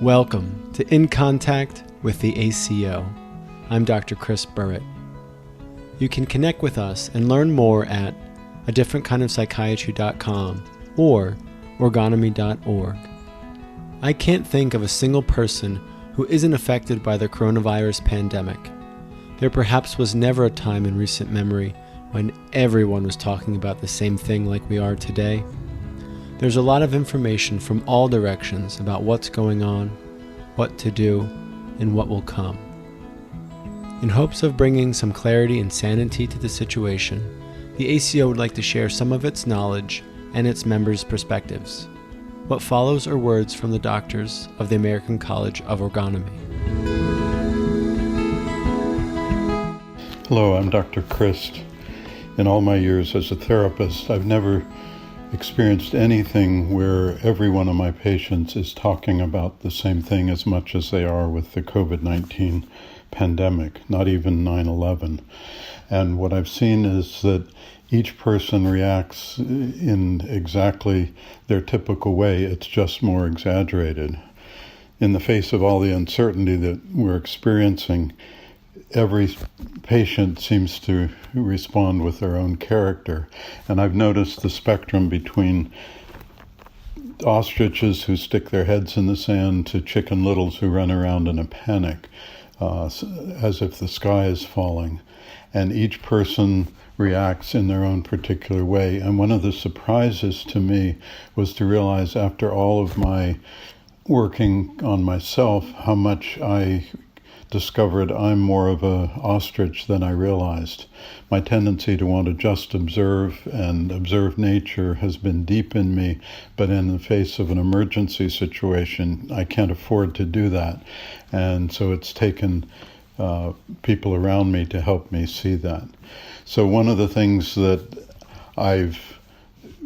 Welcome to In Contact with the ACO. I'm Dr. Chris Burrett. You can connect with us and learn more at adifferentkindofpsychiatry.com or orgonomy.org. I can't think of a single person who isn't affected by the coronavirus pandemic. There perhaps was never a time in recent memory when everyone was talking about the same thing like we are today. There's a lot of information from all directions about what's going on, what to do, and what will come. In hopes of bringing some clarity and sanity to the situation, the ACO would like to share some of its knowledge and its members' perspectives. What follows are words from the doctors of the American College of Orgonomy. Hello, I'm Dr. Christ. In all my years as a therapist, I've never experienced anything where every one of my patients is talking about the same thing as much as they are with the COVID-19 pandemic, not even 9/11. And what I've seen is that each person reacts in exactly their typical way. It's just more exaggerated. In the face of all the uncertainty that we're experiencing, every patient seems to respond with their own character. And I've noticed the spectrum between ostriches who stick their heads in the sand to Chicken Littles who run around in a panic, as if the sky is falling. And each person reacts in their own particular way. And one of the surprises to me was to realize after all of my working on myself how much I discovered I'm more of a ostrich than I realized. My tendency to want to just observe and observe nature has been deep in me, but in the face of an emergency situation, I can't afford to do that. And so it's taken people around me to help me see that. So one of the things that I've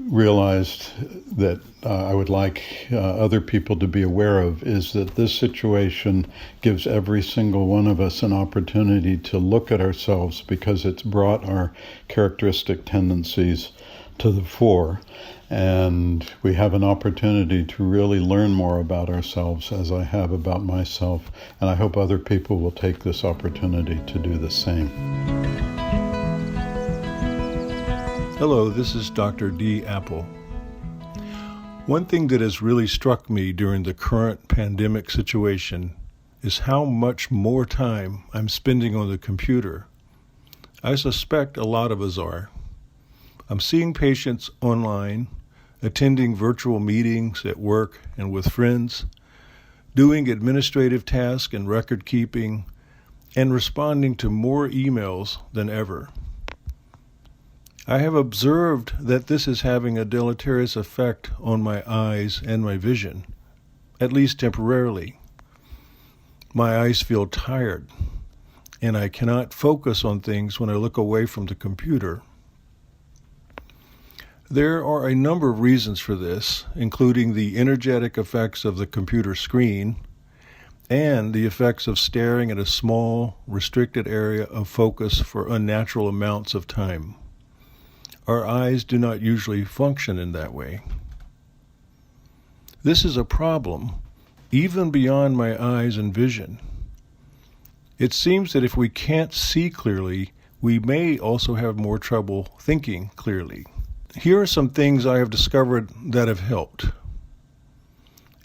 realized that I would like other people to be aware of is that this situation gives every single one of us an opportunity to look at ourselves because it's brought our characteristic tendencies to the fore. And we have an opportunity to really learn more about ourselves as I have about myself. And I hope other people will take this opportunity to do the same. Hello, this is Dr. D. Apple. One thing that has really struck me during the current pandemic situation is how much more time I'm spending on the computer. I suspect a lot of us are. I'm seeing patients online, attending virtual meetings at work and with friends, doing administrative tasks and record keeping, and responding to more emails than ever. I have observed that this is having a deleterious effect on my eyes and my vision, at least temporarily. My eyes feel tired, and I cannot focus on things when I look away from the computer. There are a number of reasons for this, including the energetic effects of the computer screen and the effects of staring at a small, restricted area of focus for unnatural amounts of time. Our eyes do not usually function in that way. This is a problem, even beyond my eyes and vision. It seems that if we can't see clearly, we may also have more trouble thinking clearly. Here are some things I have discovered that have helped.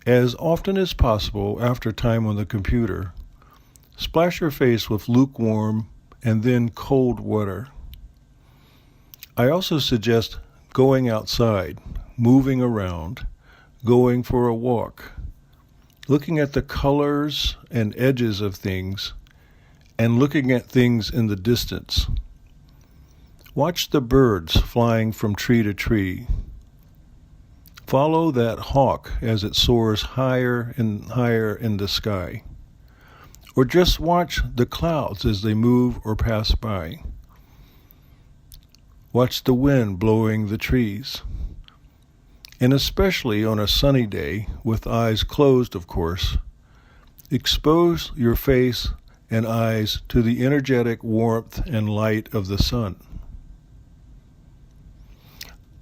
As often as possible after time on the computer, splash your face with lukewarm and then cold water. I also suggest going outside, moving around, going for a walk, looking at the colors and edges of things, and looking at things in the distance. Watch the birds flying from tree to tree. Follow that hawk as it soars higher and higher in the sky. Or just watch the clouds as they move or pass by. Watch the wind blowing the trees. And especially on a sunny day, with eyes closed, of course, expose your face and eyes to the energetic warmth and light of the sun.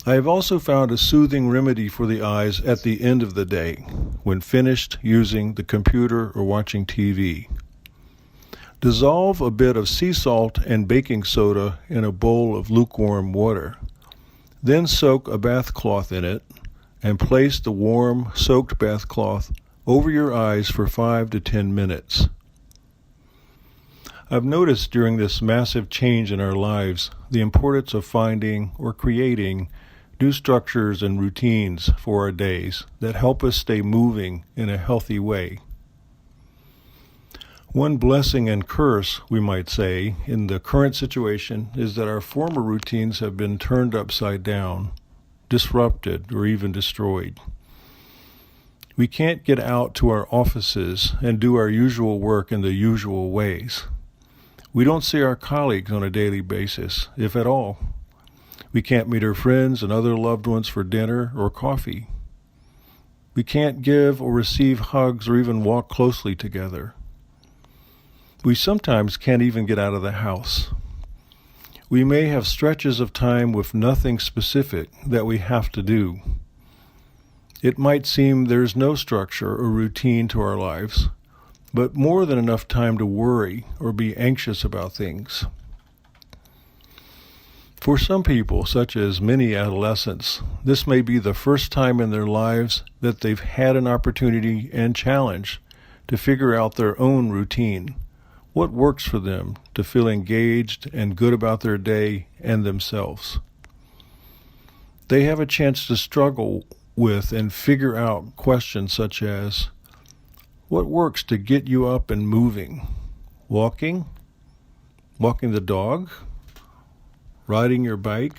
I have also found a soothing remedy for the eyes at the end of the day, when finished using the computer or watching TV. Dissolve a bit of sea salt and baking soda in a bowl of lukewarm water. Then soak a bath cloth in it and place the warm, soaked bath cloth over your eyes for 5 to 10 minutes. I've noticed during this massive change in our lives the importance of finding or creating new structures and routines for our days that help us stay moving in a healthy way. One blessing and curse, we might say, in the current situation is that our former routines have been turned upside down, disrupted, or even destroyed. We can't get out to our offices and do our usual work in the usual ways. We don't see our colleagues on a daily basis, if at all. We can't meet our friends and other loved ones for dinner or coffee. We can't give or receive hugs or even walk closely together. We sometimes can't even get out of the house. We may have stretches of time with nothing specific that we have to do. It might seem there's no structure or routine to our lives, but more than enough time to worry or be anxious about things. For some people, such as many adolescents, this may be the first time in their lives that they've had an opportunity and challenge to figure out their own routine, what works for them to feel engaged and good about their day and themselves. They have a chance to struggle with and figure out questions such as, what works to get you up and moving? Walking? Walking the dog? Riding your bike?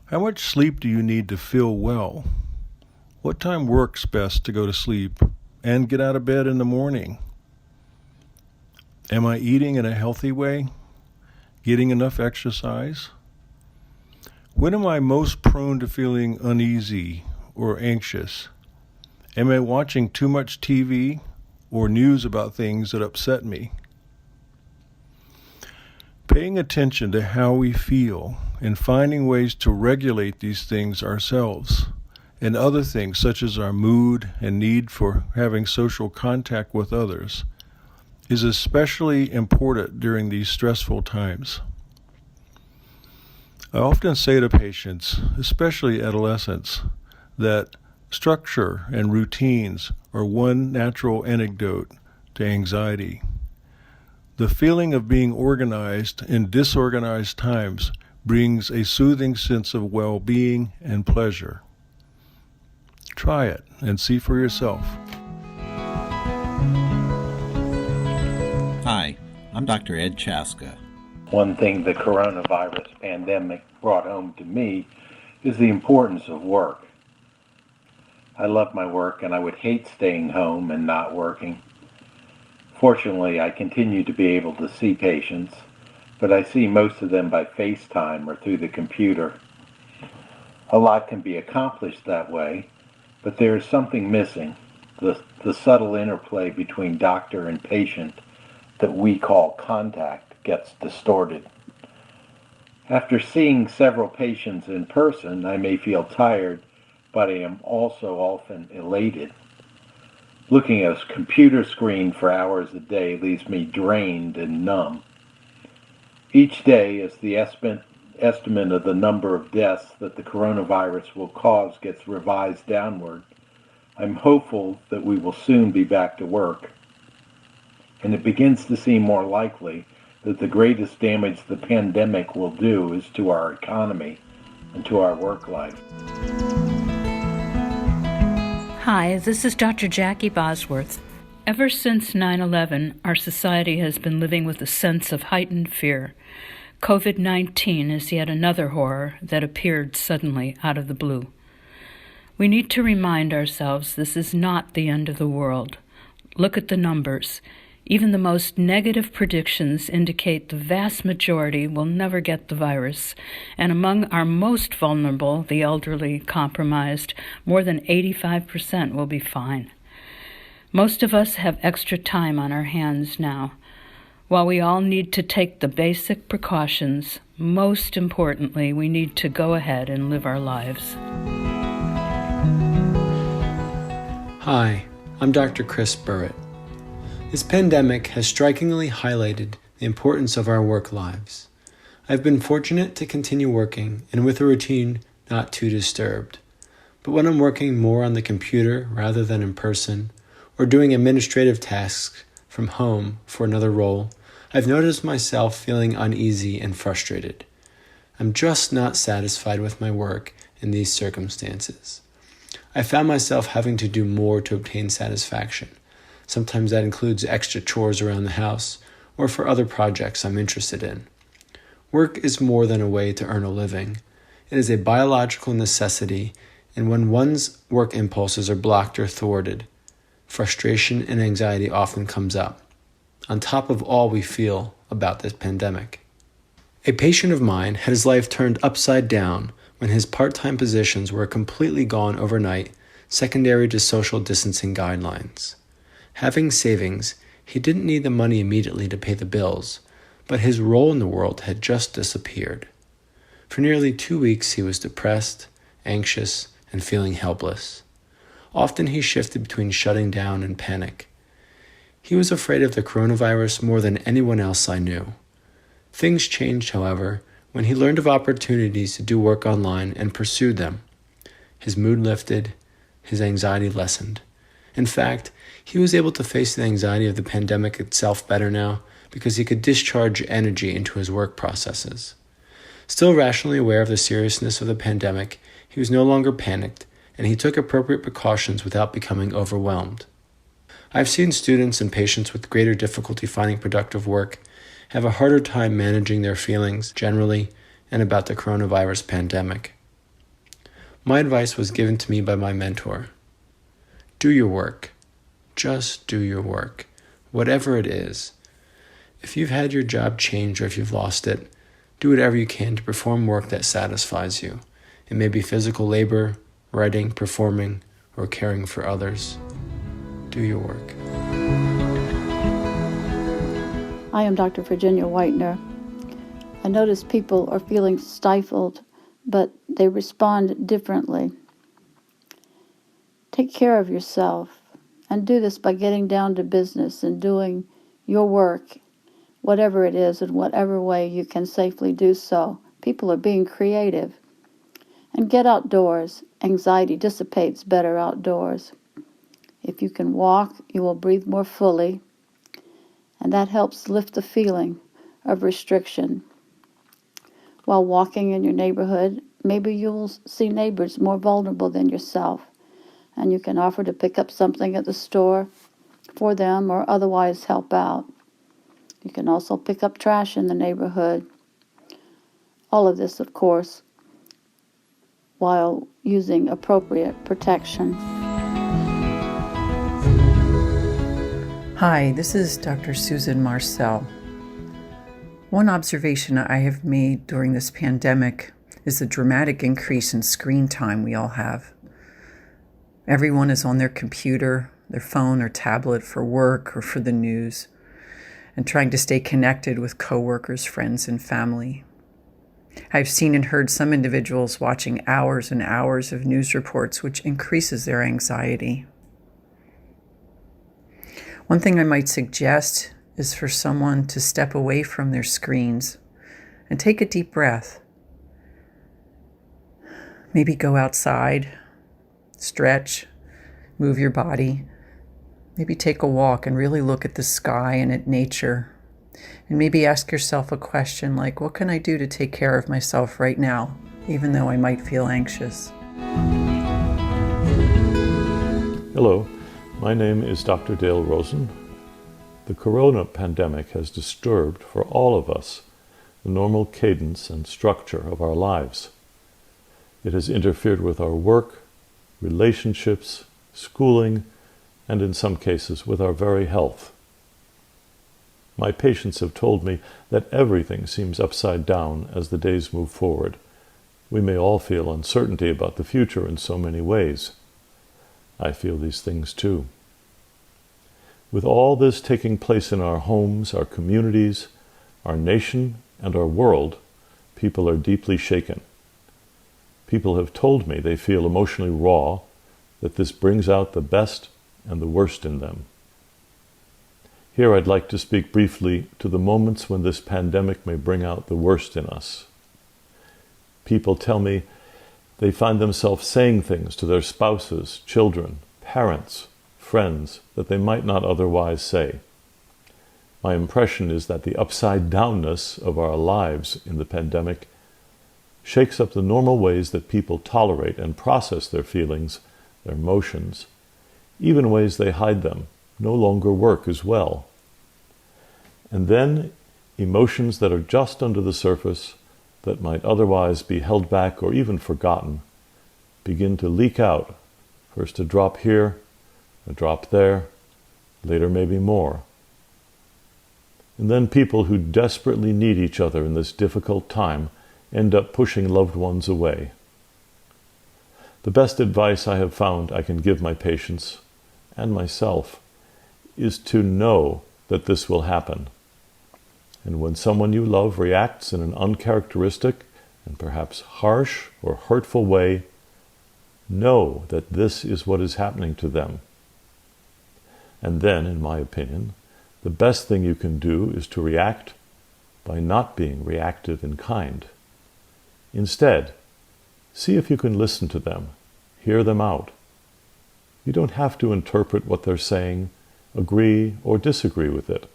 How much sleep do you need to feel well? What time works best to go to sleep and get out of bed in the morning? Am I eating in a healthy way? Getting enough exercise? When am I most prone to feeling uneasy or anxious? Am I watching too much TV or news about things that upset me? Paying attention to how we feel and finding ways to regulate these things ourselves and other things such as our mood and need for having social contact with others is especially important during these stressful times. I often say to patients, especially adolescents, that structure and routines are one natural antidote to anxiety. The feeling of being organized in disorganized times brings a soothing sense of well-being and pleasure. Try it and see for yourself. Hi, I'm Dr. Ed Chaska. One thing the coronavirus pandemic brought home to me is the importance of work. I love my work and I would hate staying home and not working. Fortunately, I continue to be able to see patients, but I see most of them by FaceTime or through the computer. A lot can be accomplished that way, but there is something missing, the subtle interplay between doctor and patient that we call contact gets distorted. After seeing several patients in person, I may feel tired, but I am also often elated. Looking at a computer screen for hours a day leaves me drained and numb. Each day, as the estimate of the number of deaths that the coronavirus will cause gets revised downward, I'm hopeful that we will soon be back to work. And it begins to seem more likely that the greatest damage the pandemic will do is to our economy and to our work life. Hi, this is Dr. Jackie Bosworth. Ever since 9/11, our society has been living with a sense of heightened fear. COVID-19 is yet another horror that appeared suddenly out of the blue. We need to remind ourselves this is not the end of the world. Look at the numbers. Even the most negative predictions indicate the vast majority will never get the virus, and among our most vulnerable, the elderly, compromised, more than 85% will be fine. Most of us have extra time on our hands now. While we all need to take the basic precautions, Most importantly, we need to go ahead and live our lives. Hi, I'm Dr. Chris Burrett. This pandemic has strikingly highlighted the importance of our work lives. I've been fortunate to continue working and with a routine not too disturbed. But when I'm working more on the computer rather than in person, or doing administrative tasks from home for another role, I've noticed myself feeling uneasy and frustrated. I'm just not satisfied with my work in these circumstances. I found myself having to do more to obtain satisfaction. Sometimes that includes extra chores around the house or for other projects I'm interested in. Work is more than a way to earn a living. It is a biological necessity, and when one's work impulses are blocked or thwarted, frustration and anxiety often comes up, on top of all we feel about this pandemic. A patient of mine had his life turned upside down when his part-time positions were completely gone overnight, secondary to social distancing guidelines. Having savings, he didn't need the money immediately to pay the bills, but his role in the world had just disappeared. For nearly 2 weeks he was depressed, anxious, and feeling helpless. Often he shifted between shutting down and panic. He was afraid of the coronavirus more than anyone else I knew. Things changed, however, when he learned of opportunities to do work online and pursued them. His mood lifted, his anxiety lessened. In fact, he was able to face the anxiety of the pandemic itself better now because he could discharge energy into his work processes. Still rationally aware of the seriousness of the pandemic, he was no longer panicked, and he took appropriate precautions without becoming overwhelmed. I've seen students and patients with greater difficulty finding productive work have a harder time managing their feelings generally and about the coronavirus pandemic. My advice was given to me by my mentor. Do your work. Just do your work, whatever it is. If you've had your job changed or if you've lost it, do whatever you can to perform work that satisfies you. It may be physical labor, writing, performing, or caring for others. Do your work. I am Dr. Virginia Whitener. I notice people are feeling stifled, but they respond differently. Take care of yourself, and do this by getting down to business and doing your work, whatever it is, in whatever way you can safely do so. People are being creative. And get outdoors. Anxiety dissipates better outdoors. If you can walk, you will breathe more fully, and that helps lift the feeling of restriction. While walking in your neighborhood, maybe you'll see neighbors more vulnerable than yourself, and you can offer to pick up something at the store for them or otherwise help out. You can also pick up trash in the neighborhood. All of this, of course, while using appropriate protection. Hi, this is Dr. Susan Marcel. One observation I have made during this pandemic is the dramatic increase in screen time we all have. Everyone is on their computer, their phone or tablet for work or for the news, and trying to stay connected with coworkers, friends, and family. I've seen and heard some individuals watching hours and hours of news reports, which increases their anxiety. One thing I might suggest is for someone to step away from their screens and take a deep breath. Maybe go outside, stretch, move your body. Maybe take a walk and really look at the sky and at nature. And maybe ask yourself a question like, what can I do to take care of myself right now, even though I might feel anxious? Hello, my name is Dr. Dale Rosen. The corona pandemic has disturbed, for all of us, the normal cadence and structure of our lives. It has interfered with our work, relationships, schooling, and in some cases with our very health. My patients have told me that everything seems upside down as the days move forward. We may all feel uncertainty about the future in so many ways. I feel these things too. With all this taking place in our homes, our communities, our nation, and our world, people are deeply shaken. People have told me they feel emotionally raw, that this brings out the best and the worst in them. Here I'd like to speak briefly to the moments when this pandemic may bring out the worst in us. People tell me they find themselves saying things to their spouses, children, parents, friends that they might not otherwise say. My impression is that the upside-downness of our lives in the pandemic shakes up the normal ways that people tolerate and process their feelings, their emotions. Even ways they hide them no longer work as well. And then emotions that are just under the surface, that might otherwise be held back or even forgotten, begin to leak out, first a drop here, a drop there, later maybe more. And then people who desperately need each other in this difficult time end up pushing loved ones away. The best advice I have found I can give my patients and myself is to know that this will happen. And when someone you love reacts in an uncharacteristic and perhaps harsh or hurtful way, know that this is what is happening to them. And then, in my opinion, the best thing you can do is to react by not being reactive and kind. Instead, see if you can listen to them, hear them out. You don't have to interpret what they're saying, agree or disagree with it.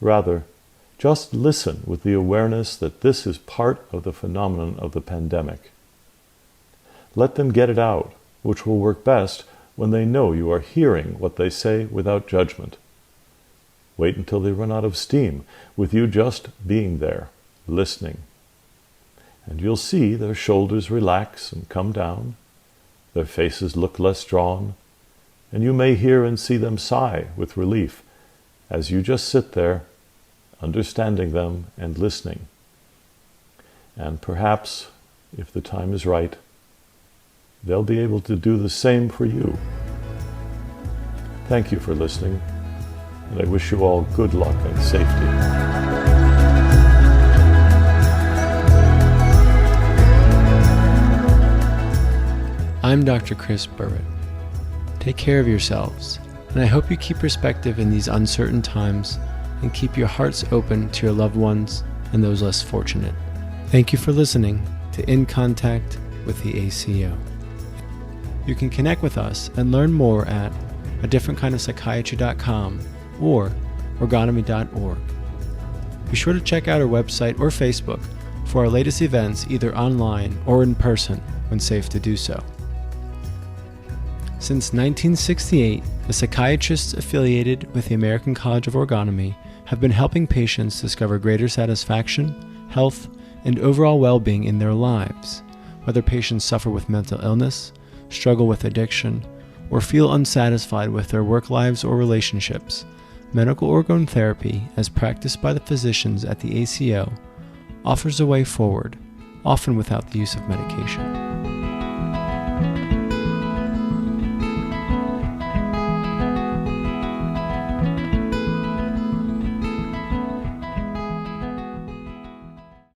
Rather, just listen with the awareness that this is part of the phenomenon of the pandemic. Let them get it out, which will work best when they know you are hearing what they say without judgment. Wait until they run out of steam, with you just being there, listening. And you'll see their shoulders relax and come down, their faces look less drawn, and you may hear and see them sigh with relief as you just sit there, understanding them and listening. And perhaps, if the time is right, they'll be able to do the same for you. Thank you for listening, and I wish you all good luck and safety. I'm Dr. Chris Burritt. Take care of yourselves, and I hope you keep perspective in these uncertain times and keep your hearts open to your loved ones and those less fortunate. Thank you for listening to In Contact with the ACO. You can connect with us and learn more at adifferentkindofpsychiatry.com or orgonomy.org. Be sure to check out our website or Facebook for our latest events either online or in person when safe to do so. Since 1968, the psychiatrists affiliated with the American College of Orgonomy have been helping patients discover greater satisfaction, health, and overall well-being in their lives, whether patients suffer with mental illness, struggle with addiction, or feel unsatisfied with their work lives or relationships. Medical orgone therapy, as practiced by the physicians at the ACO, offers a way forward, often without the use of medication.